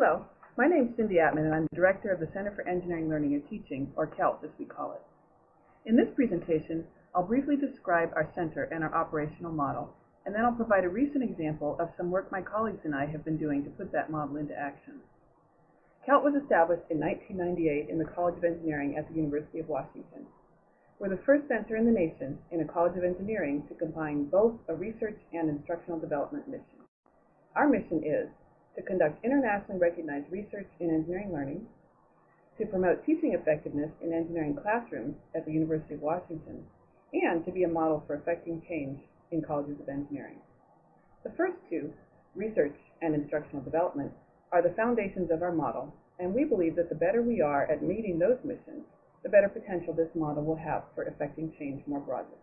Hello, my name is Cindy Atman and I'm the Director of the Center for Engineering Learning and Teaching, or CELT as we call it. In this presentation, I'll briefly describe our center and our operational model, and then I'll provide a recent example of some work my colleagues and I have been doing to put that model into action. CELT was established in 1998 in the College of Engineering at the University of Washington. We're the first center in the nation in a College of Engineering to combine both a research and instructional development mission. Our mission is to conduct internationally recognized research in engineering learning, to promote teaching effectiveness in engineering classrooms at the University of Washington, and to be a model for effecting change in colleges of engineering. The first two, research and instructional development, are the foundations of our model, and we believe that the better we are at meeting those missions, the better potential this model will have for effecting change more broadly.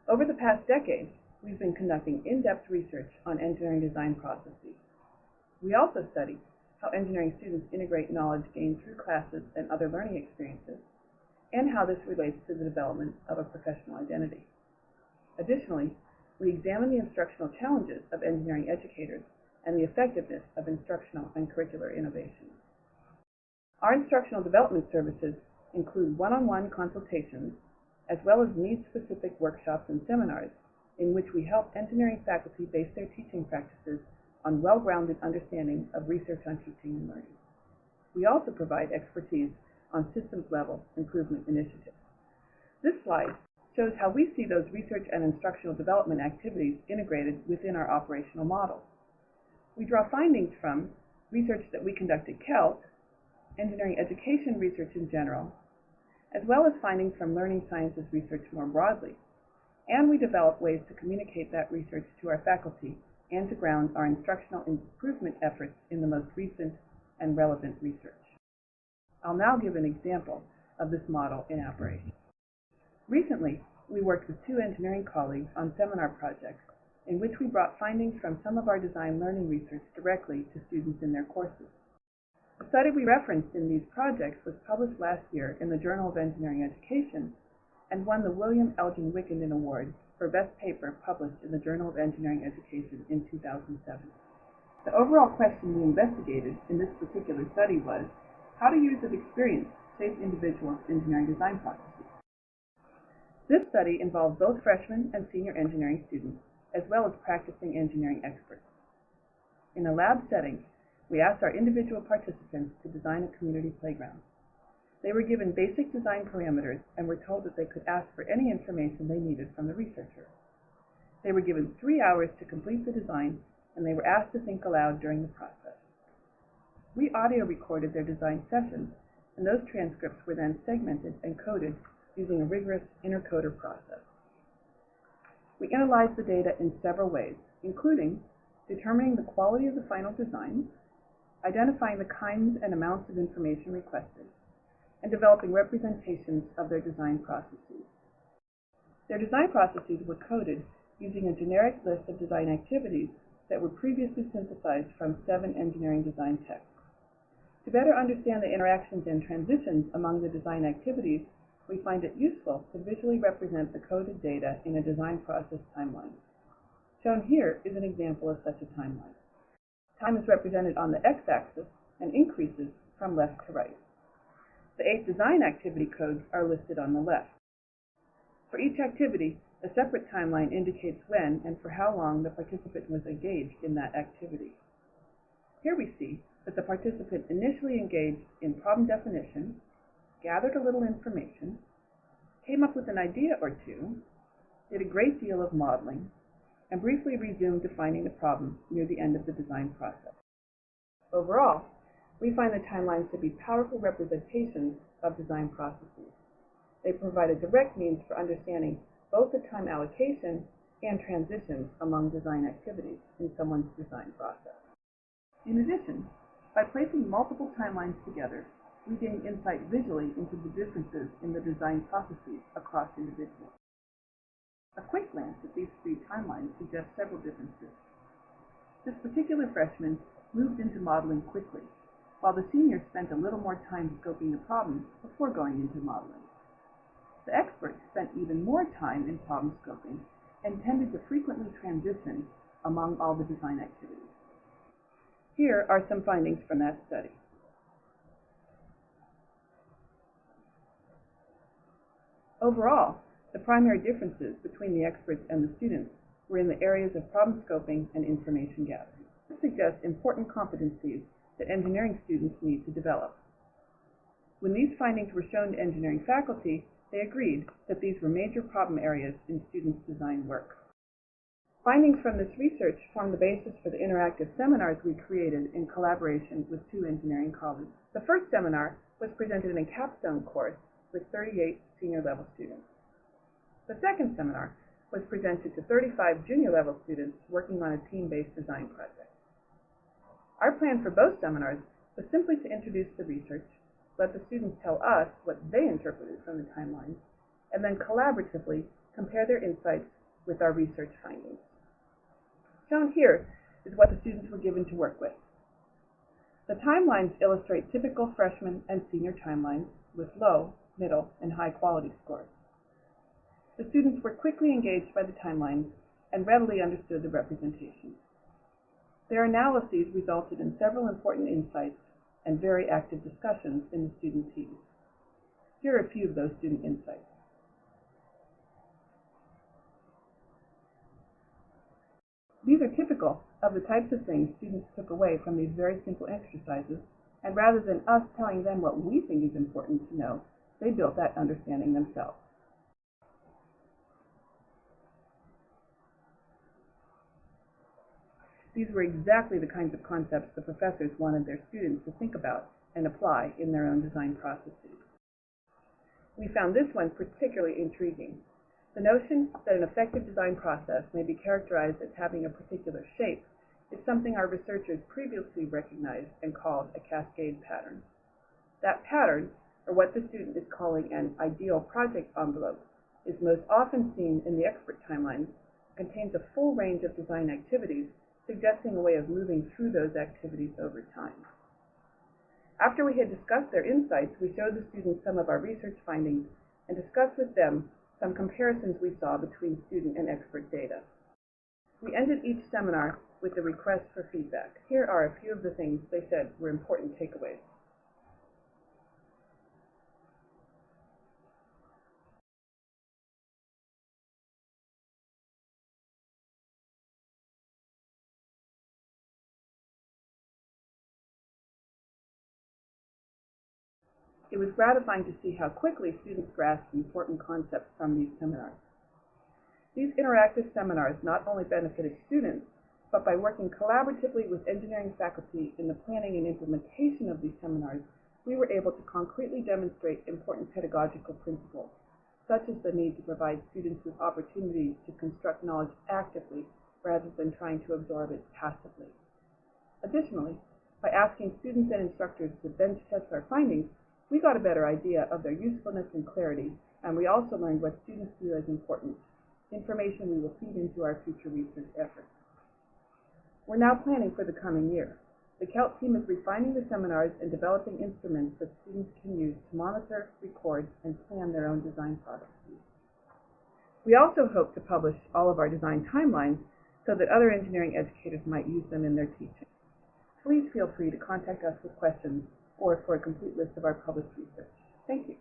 Over the past decade, we've been conducting in-depth research on engineering design processes. We also study how engineering students integrate knowledge gained through classes and other learning experiences, and how this relates to the development of a professional identity. Additionally, we examine the instructional challenges of engineering educators and the effectiveness of instructional and curricular innovation. Our instructional development services include one-on-one consultations, as well as needs-specific workshops and seminars in which we help engineering faculty base their teaching practices on well-grounded understanding of research on teaching and learning. We also provide expertise on systems-level improvement initiatives. This slide shows how we see those research and instructional development activities integrated within our operational model. We draw findings from research that we conduct at CELT, engineering education research in general, as well as findings from learning sciences research more broadly, and we develop ways to communicate that research to our faculty and to ground our instructional improvement efforts in the most recent and relevant research. I'll now give an example of this model in operation. Recently, we worked with two engineering colleagues on seminar projects in which we brought findings from some of our design learning research directly to students in their courses. The study we referenced in these projects was published last year in the Journal of Engineering Education and won the William Elgin Wickenden Award for Best Paper published in the Journal of Engineering Education in 2007. The overall question we investigated in this particular study was, how do years of experience shape individuals' engineering design processes? This study involved both freshman and senior engineering students, as well as practicing engineering experts. In a lab setting, we asked our individual participants to design a community playground. They were given basic design parameters and were told that they could ask for any information they needed from the researcher. They were given 3 hours to complete the design, and they were asked to think aloud during the process. We audio recorded their design sessions, and those transcripts were then segmented and coded using a rigorous intercoder process. We analyzed the data in several ways, including determining the quality of the final design, identifying the kinds and amounts of information requested, and developing representations of their design processes. Their design processes were coded using a generic list of design activities that were previously synthesized from 7 engineering design texts. To better understand the interactions and transitions among the design activities, we find it useful to visually represent the coded data in a design process timeline. Shown here is an example of such a timeline. Time is represented on the x-axis and increases from left to right. The 8 design activity codes are listed on the left. For each activity, a separate timeline indicates when and for how long the participant was engaged in that activity. Here we see that the participant initially engaged in problem definition, gathered a little information, came up with an idea or two, did a great deal of modeling, and briefly resumed defining the problem near the end of the design process. Overall, we find the timelines to be powerful representations of design processes. They provide a direct means for understanding both the time allocation and transitions among design activities in someone's design process. In addition, by placing multiple timelines together, we gain insight visually into the differences in the design processes across individuals. A quick glance at these 3 timelines suggests several differences. This particular freshman moved into modeling quickly, while the senior spent a little more time scoping the problem before going into modeling. The expert spent even more time in problem scoping and tended to frequently transition among all the design activities. Here are some findings from that study. Overall, the primary differences between the experts and the students were in the areas of problem scoping and information gathering. This suggests important competencies that engineering students need to develop. When these findings were shown to engineering faculty, they agreed that these were major problem areas in students' design work. Findings from this research form the basis for the interactive seminars we created in collaboration with 2 engineering colleagues. The first seminar was presented in a capstone course with 38 senior level students. The second seminar was presented to 35 junior level students working on a team-based design project. Our plan for both seminars was simply to introduce the research, let the students tell us what they interpreted from the timelines, and then collaboratively compare their insights with our research findings. Shown here is what the students were given to work with. The timelines illustrate typical freshman and senior timelines with low, middle, and high quality scores. The students were quickly engaged by the timelines and readily understood the representation. Their analyses resulted in several important insights and very active discussions in the student teams. Here are a few of those student insights. These are typical of the types of things students took away from these very simple exercises, and rather than us telling them what we think is important to know, they built that understanding themselves. These were exactly the kinds of concepts the professors wanted their students to think about and apply in their own design processes. We found this one particularly intriguing. The notion that an effective design process may be characterized as having a particular shape is something our researchers previously recognized and called a cascade pattern. That pattern, or what the student is calling an ideal project envelope, is most often seen in the expert timelines, contains a full range of design activities, suggesting a way of moving through those activities over time. After we had discussed their insights, we showed the students some of our research findings and discussed with them some comparisons we saw between student and expert data. We ended each seminar with a request for feedback. Here are a few of the things they said were important takeaways. It was gratifying to see how quickly students grasped important concepts from these seminars. These interactive seminars not only benefited students, but by working collaboratively with engineering faculty in the planning and implementation of these seminars, we were able to concretely demonstrate important pedagogical principles, such as the need to provide students with opportunities to construct knowledge actively rather than trying to absorb it passively. Additionally, by asking students and instructors to bench test our findings, we got a better idea of their usefulness and clarity, and we also learned what students view as important, information we will feed into our future research efforts. We're now planning for the coming year. The CELT team is refining the seminars and developing instruments that students can use to monitor, record, and plan their own design processes. We also hope to publish all of our design timelines so that other engineering educators might use them in their teaching. Please feel free to contact us with questions or for a complete list of our published research. Thank you.